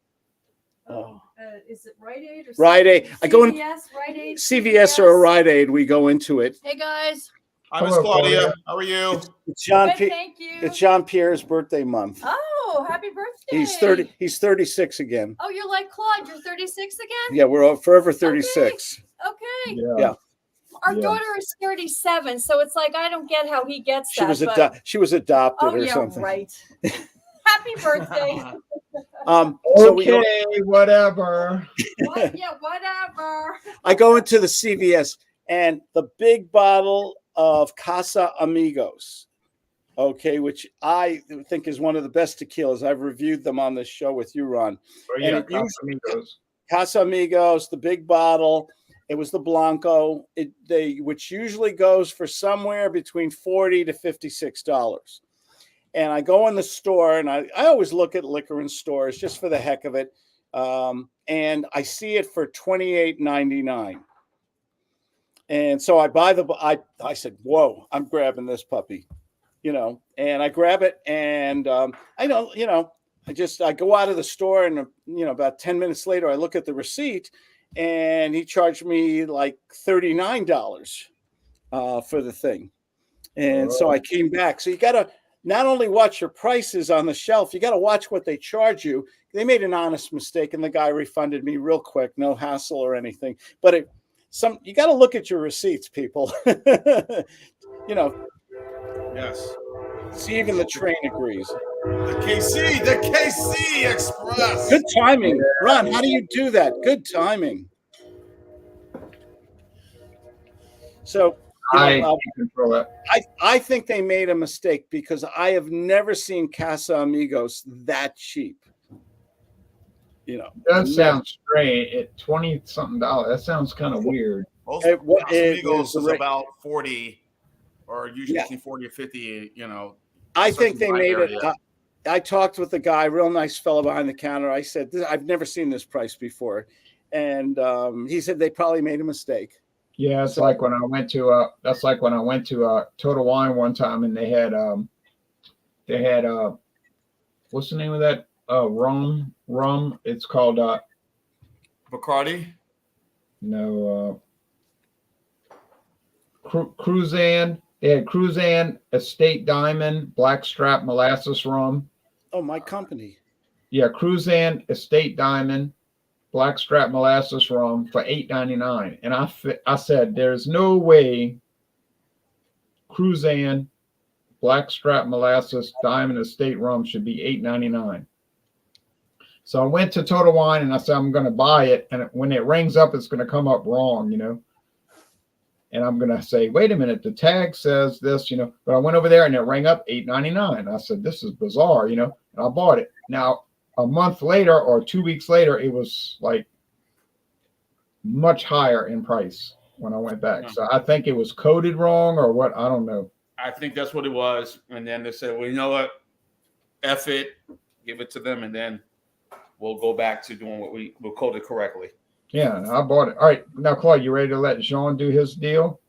Is it Rite Aid or Rite Aid? I go in CVS, Rite Aid, CVS or a Rite Aid. We go into it. Hey guys. Hi, Miss Hello, Claudia. Claudia. How are you? It's Thank you. It's Jean Pierre's birthday month. Oh, happy birthday. He's 30. He's 36 again. Oh, you're like Claude. You're 36 again? Yeah, we're all forever 36. Okay. Yeah. Our daughter is 37, so it's like I don't get how he gets She that. was adopted Oh, or yeah, something. right. Happy birthday. Whatever. Yeah, whatever. I go into the CVS and the big bottle of Casa Amigos, which I think is one of the best tequilas. I've reviewed them on this show with you, Ron. Oh, yeah, Casa Amigos, the big bottle. It was the Blanco, which usually goes for somewhere between $40 to $56. And I go in the store, and I always look at liquor in stores just for the heck of it. And I see it for $28.99. And so I buy I said, whoa, I'm grabbing this puppy, and I grab it, and I don't, I go out of the store, and about 10 minutes later, I look at the receipt, and he charged me like $39 for the thing. And so I came back. So you got to not only watch your prices on the shelf, you got to watch what they charge you. They made an honest mistake, and the guy refunded me real quick, no hassle or anything. But you got to look at your receipts, people. Yes. See, even the train agrees. The KC Express. Good timing, Ron. How do you do that? Good timing. So I can control it. I think they made a mistake because I have never seen Casa Amigos that cheap. It does sound strange at $20-something. That sounds kind of weird. Most It Casamigos was is about 40, or usually between 40 or 50. I think they made area. it. I talked with the guy, real nice fellow behind the counter. I said, I've never seen this price before, and he said they probably made a mistake. Yeah, it's like when I went to Total Wine one time, and they had what's the name of that rum? It's called Bacardi. No, Cruzan. They had Cruzan Estate Diamond Blackstrap Molasses Rum. Oh, my company. Yeah, Cruzan Estate Diamond Blackstrap Molasses Rum for $8.99, and I said, "There's no way Cruzan Blackstrap Molasses Diamond Estate Rum should be $8.99." So I went to Total Wine and I said, "I'm going to buy it," and when it rings up, it's going to come up wrong, And I'm going to say, "Wait a minute, the tag says this, But I went over there and it rang up $8.99. I said, "This is bizarre, And I bought it. Now, a month later or 2 weeks later, it was like much higher in price when I went back. So I think it was coded wrong or what. I don't know. I think that's what it was. And then they said, well, you know what? F it, give it to them, and then we'll go back to doing what we'll code it correctly. Yeah, I bought it. All right. Now, Claude, you ready to let Jean do his deal?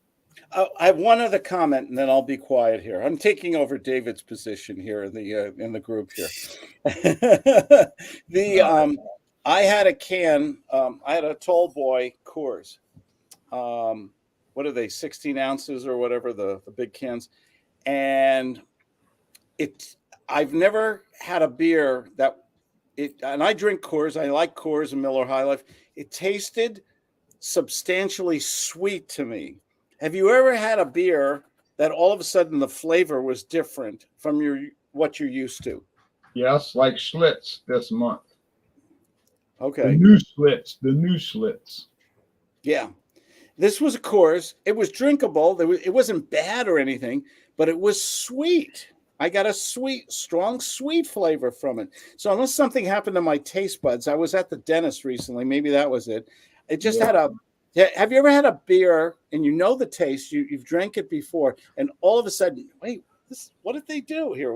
I have one other comment, and then I'll be quiet here. I'm taking over David's position here in the group here. I had a can. I had a Tall Boy Coors. What are they? 16 ounces or whatever the big cans, and I've never had a beer and I drink Coors. I like Coors and Miller High Life. It tasted substantially sweet to me. Have you ever had a beer that all of a sudden the flavor was different from what you're used to? Yes, like Schlitz this month. Okay. The new Schlitz. Yeah. This was a Coors. It was drinkable. It wasn't bad or anything, but it was sweet. I got a strong sweet flavor from it. So unless something happened to my taste buds, I was at the dentist recently. Maybe that was it. It just had have you ever had a beer and the taste, you've drank it before, and all of a sudden, wait, what did they do here?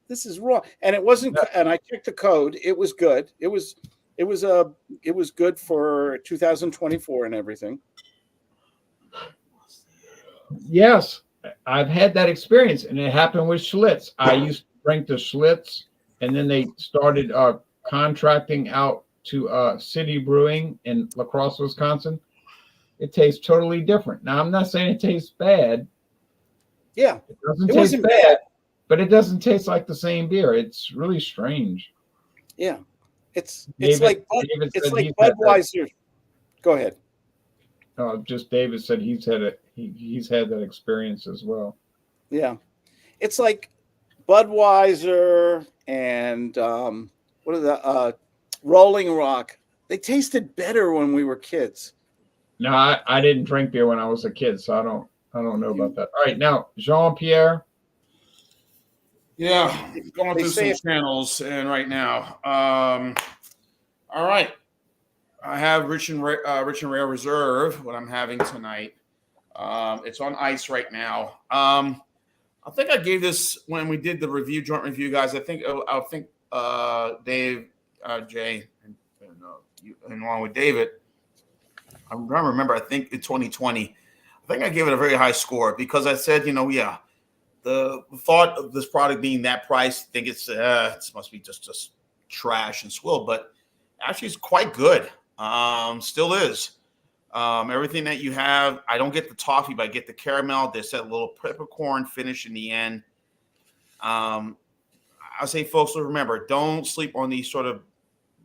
This is wrong. And it wasn't, and I checked the code. It was good. It was good for 2024 and everything. Yes, I've had that experience, and it happened with Schlitz. I used to drink the Schlitz, and then they started contracting out to City Brewing in La Crosse, Wisconsin. It tastes totally different. Now, I'm not saying it tastes bad. Yeah, it doesn't taste bad, but it doesn't taste like the same beer. It's really strange. Yeah, it's like Budweiser. Go ahead. Just David said he's had that experience as well. Yeah, it's like Budweiser and what are the Rolling Rock? They tasted better when we were kids. No, I didn't drink beer when I was a kid, so I don't know about that. All right, now Jean-Pierre. Yeah, going through some channels, and right now, all right, I have Rich and Rare Reserve. What I'm having tonight, it's on ice right now. I think I gave this when we did the joint review, guys. I think Dave, Jay, and along with David. I'm trying to remember. I think in 2020, I think I gave it a very high score because I said, yeah, the thought of this product being that price, I think it's this must be just trash and swill, but actually it's quite good. Still is. Everything that you have, I don't get the toffee, but I get the caramel. There's that little peppercorn finish in the end. I say, folks, remember, don't sleep on these sort of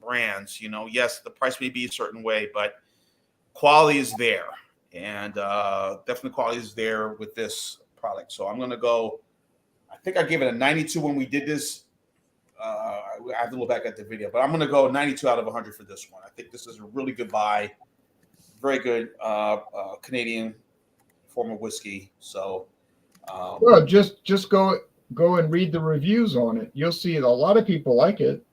brands. Yes, the price may be a certain way, but quality is there. And definitely quality is there with this product. So I'm going to go, I think I gave it a 92 when we did this. I have to look back at the video, but I'm going to go 92 out of 100 for this one. I think this is a really good buy. Very good Canadian form of whiskey. So, well, just go and read the reviews on it. You'll see a lot of people like it.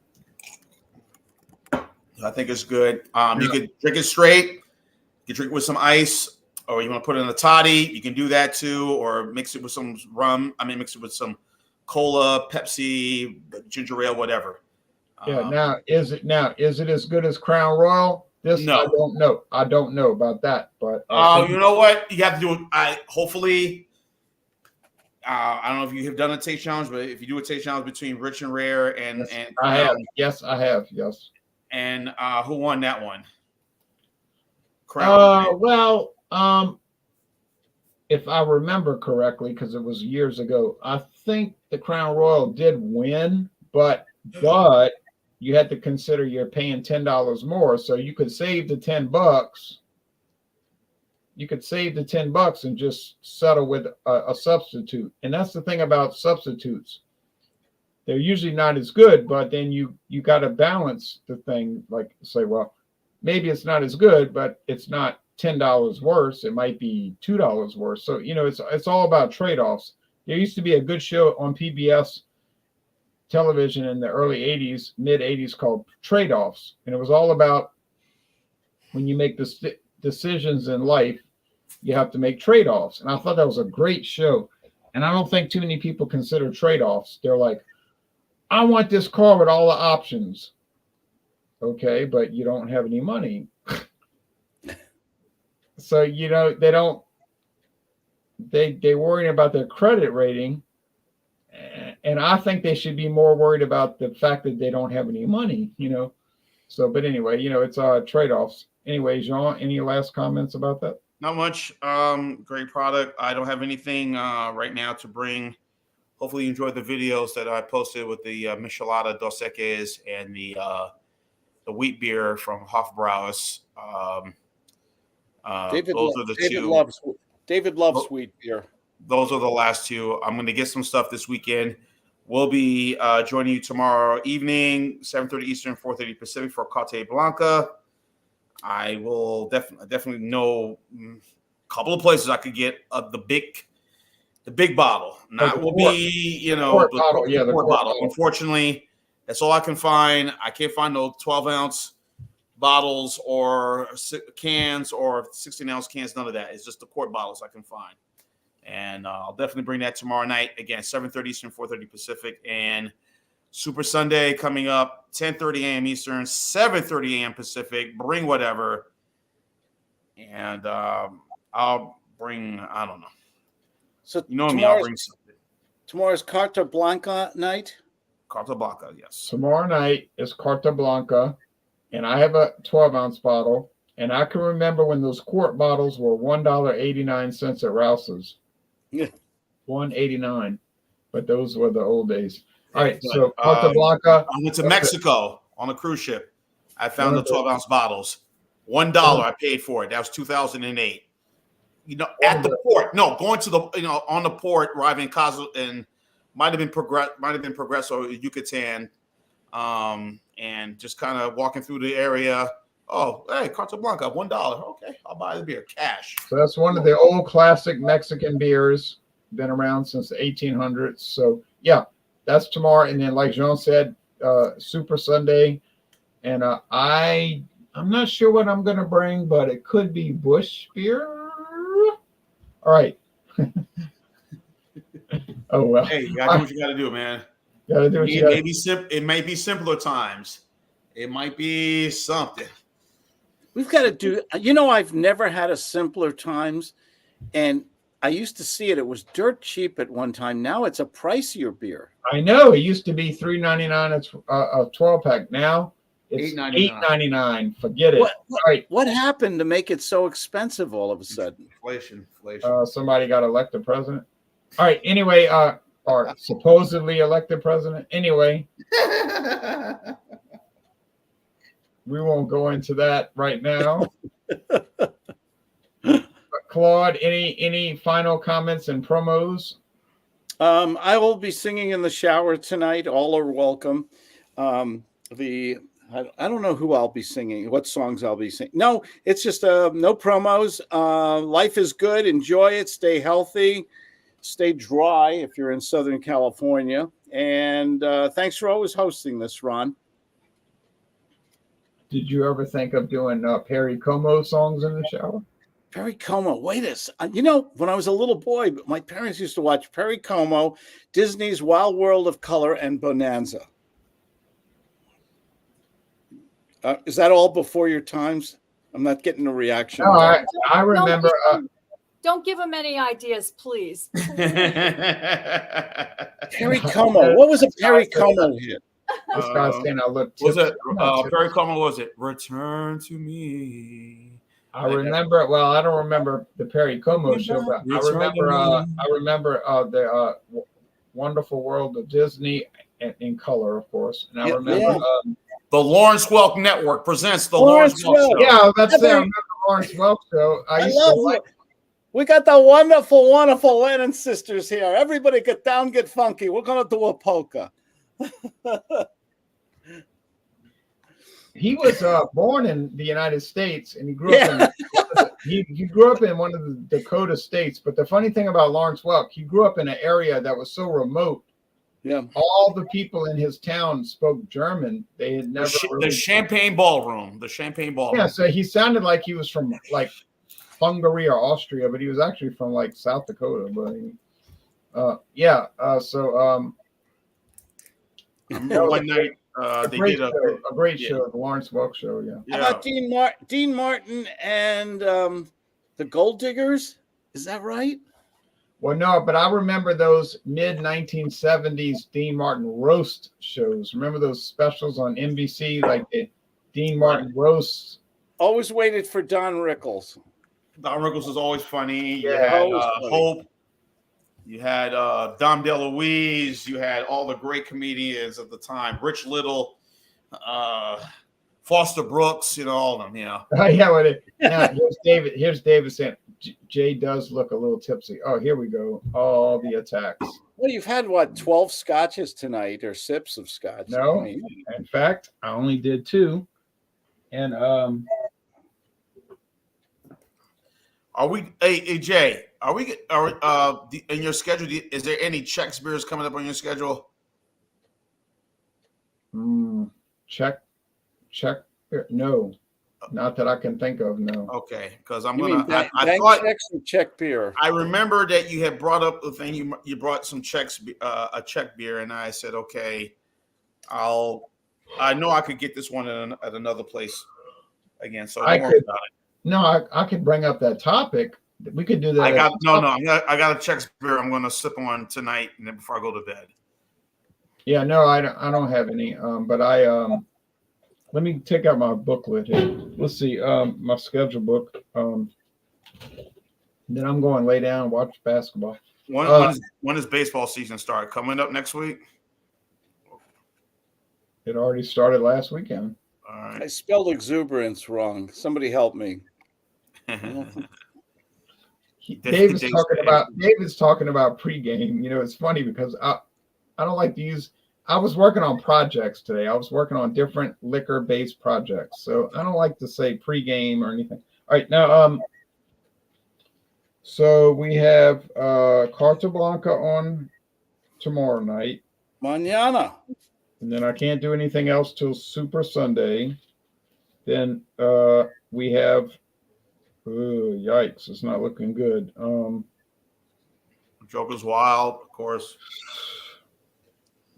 I think it's good. You could drink it straight. You can drink it with some ice, or you want to put it in a toddy. You can do that too, or mix it with some rum. Mix it with some cola, Pepsi, ginger ale, whatever. Yeah. Now, is it as good as Crown Royal? This No. I don't know. I don't know about that, but you know what? You have to do it. Hopefully, I don't know if you have done a taste challenge, but if you do a taste challenge between Rich and Rare and I have. Yes, I have. Yes. And who won that one? Crown. Well, if I remember correctly, because it was years ago, I think the Crown Royal did win, but you had to consider you're paying $10 more, so you could save the $10. You could save the $10 and just settle with a substitute. And that's the thing about substitutes. They're usually not as good, but then you got to balance the thing. Like say, well, maybe it's not as good, but it's not $10 worse. It might be $2 worse. So, it's all about trade-offs. There used to be a good show on PBS television in the early 80s, mid 80s called Trade-Offs. And it was all about when you make the decisions in life, you have to make trade-offs. And I thought that was a great show. And I don't think too many people consider trade-offs. They're like, I want this car with all the options. Okay, but you don't have any money. So, they're worrying about their credit rating. And I think they should be more worried about the fact that they don't have any money, So, but anyway, it's trade-offs. Anyway, Jean, any last comments about that? Not much. Great product. I don't have anything right now to bring. Hopefully you enjoyed the videos that I posted with the Michelada Dos Equis and the wheat beer from Hofbrauhaus. David loves wheat beer. Those are the last two. I'm going to get some stuff this weekend. We'll be joining you tomorrow evening, 7:30 Eastern, 4:30 Pacific for Carte Blanca. I will definitely know a couple of places I could get the big bottle. Not will be, the quart bottle. Unfortunately, that's all I can find. I can't find no 12-ounce bottles or cans or 16-ounce cans. None of that. It's just the quart bottles I can find. And I'll definitely bring that tomorrow night. Again, 7:30 Eastern, 4:30 Pacific. And Super Sunday coming up, 10:30 a.m. Eastern, 7:30 a.m. Pacific. Bring whatever. And I'll bring, I don't know. So I'll bring something. Tomorrow's Carta Blanca night? Carta Blanca, yes. Tomorrow night is Carta Blanca, and I have a 12-ounce bottle. And I can remember when those quart bottles were $1.89 at Rouse's. Yeah. $1.89. But those were the old days. All right, so Carta Blanca. I went to Mexico on a cruise ship. I found the 12-ounce bottles. $1 I paid for it. That was 2008. At the port. No, going to the on the port, arriving in Cozumel, and might have been Progreso, Yucatan, and just kind of walking through the area. Oh, hey, Carta Blanca, $1. Okay, I'll buy the beer, cash. So that's one of the old classic Mexican beers, been around since the 1800s. So yeah, that's tomorrow. And then, like Jean said, Super Sunday, and I'm not sure what I'm going to bring, but it could be Busch beer. All right. Oh well. Hey, you gotta do what you gotta do, man. Gotta do what you gotta do. It may be simpler times. It might be something. We've got to do. I've never had a simpler times, and I used to see it. It was dirt cheap at one time. Now it's a pricier beer. I know it used to be $3.99 a 12-pack. Now it's $8.99. Forget it. What, All right. What happened to make it so expensive all of a sudden? Inflation. Somebody got elected president. All right. Anyway, or supposedly elected president. Anyway, we won't go into that right now. Claude, any final comments and promos? I will be singing in the shower tonight. All are welcome. I don't know who I'll be singing, what songs I'll be singing. No, it's just no promos. Life is good. Enjoy it. Stay healthy. Stay dry if you're in Southern California. And thanks for always hosting this, Ron. Did you ever think of doing Perry Como songs in the shower? Perry Como. Wait a second. You know, when I was a little boy, my parents used to watch Perry Como, Disney's Wild World of Color, and Bonanza. Is that all before your times? I'm not getting a reaction. No, I remember. Don't give him any ideas, please. Perry Como. What was a Perry Como hit? This guy's saying I look. Was it Perry Como? Was it Return to Me? I remember. Well, I don't remember the Perry Como show, but I remember the Wonderful World of Disney in color, of course. And I remember the Lawrence Welk Network presents the Lawrence Welk Show. Yeah, that's it. I remember the Lawrence Welk Show. I used to like. We got the wonderful, wonderful Lennon sisters here. Everybody get down, get funky. We're gonna do a polka. He was born in the United States, and he grew up in he grew up in one of the Dakota states. But the funny thing about Lawrence Welk, he grew up in an area that was so remote. Yeah, all the people in his town spoke German. They had never the Champagne Ballroom. The Champagne Ballroom. Yeah, so he sounded like he was from like Hungary or Austria, but he was actually from like South Dakota. But one night. They did a great show, the Lawrence Welk Show. Yeah. How about Dean Martin and the Gold Diggers? Is that right? Well, no, but I remember those mid-1970s Dean Martin roast shows. Remember those specials on NBC, like the Dean Martin roasts? Always waited for Don Rickles. Don Rickles was always funny. You Yeah, had Hope. You had Dom DeLuise. You had all the great comedians of the time. Rich Little, Foster Brooks, all of them, Now, here's David saying, Jay does look a little tipsy. Oh, here we go. All the attacks. Well, you've had, 12 scotches tonight or sips of scotch? No, in fact, I only did 2. And are we? Hey, Jay, in your schedule? Is there any Czech beers coming up on your schedule? Czech beer? No, not that I can think of. No. Okay, because I thought Czechs or Czech beer. I remember that you had brought up the thing. You brought some a Czech beer, and I said, okay, I know I could get this one at another place again. So don't worry about it. No, I could bring up that topic. We could do that. I got a Czech beer I'm going to sip on tonight, and then before I go to bed. Yeah, no, I don't have any. But let me take out my booklet here. Let's see, my schedule book. Then I'm going to lay down and watch basketball. When does baseball season start? Coming up next week? It already started last weekend. All right. I spelled exuberance wrong. Somebody help me. David's talking about pregame. It's funny because I don't like to use. I was working on projects today. I was working on different liquor-based projects, so I don't like to say pregame or anything. All right, now so we have Carta Blanca on tomorrow night. Mañana. And then I can't do anything else till Super Sunday. Then we have, yikes, it's not looking good. Joker's Wild, of course.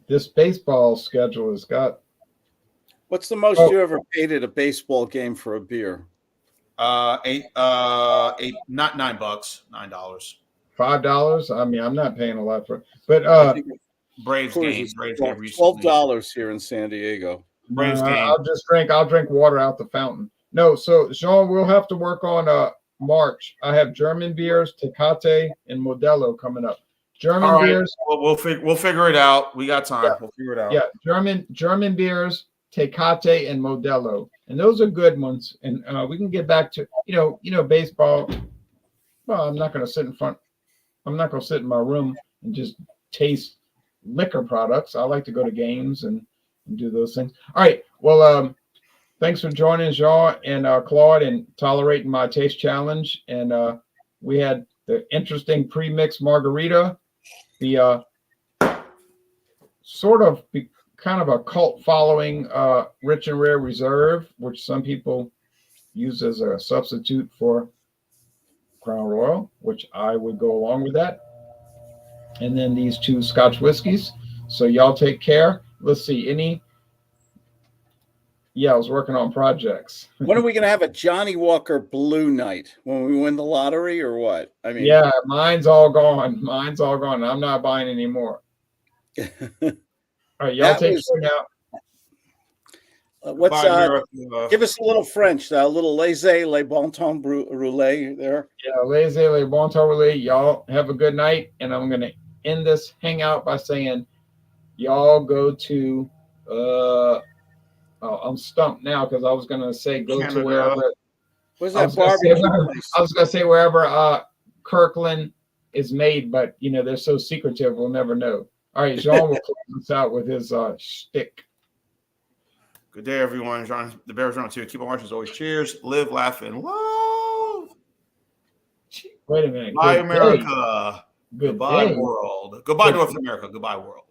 This baseball schedule has got. What's the most you ever paid at a baseball game for a beer? Eight, not $9, $9. $5. I mean, I'm not paying a lot for it, but I think Braves Coors game. is Braves game recently. $12 here in San Diego. Braves no, game. I'll drink water out the fountain. No, so Sean, we'll have to work on March. I have German beers, Tecate, and Modelo coming up. German All right. beers, We'll figure it out. We got time. Yeah. We'll figure it out. yeah, German beers, Tecate, and Modelo, and those are good ones. And we can get back to baseball. Well, I'm not going to sit in front. I'm not going to sit in my room and just taste liquor products. I like to go to games and do those things. All right. Well, thanks for joining Jean and Claude and tolerating my taste challenge. And we had the interesting pre-mixed margarita, the kind of a cult following Rich and Rare Reserve, which some people use as a substitute for Crown Royal, which I would go along with that. And then these two Scotch whiskeys. So y'all take care. Let's see, I was working on projects. When are we going to have a Johnny Walker Blue night? When we win the lottery or what? I mean, Yeah, mine's all gone. I'm not buying any more. All right, y'all take care now. What's Bye, give us a little French, a little laissez le bon temps roulé there. Yeah, laissez le bon temps roulé. Y'all have a good night. And I'm going to end this hangout by saying, y'all go to, I'm stumped now because I was going to say go Canada. to wherever. What's I that was gonna say barbecue place? I was going to say wherever Kirkland is made, but they're so secretive, we'll never know. All right, Jean will close us out with his shtick. Good day, everyone. John, the Bears on too. Keep on watching as always. Cheers. Live, laugh, and love. Wait a minute. Goodbye, Good America. Good Goodbye, day. world. Goodbye, North America. Goodbye, world.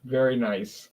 Very nice.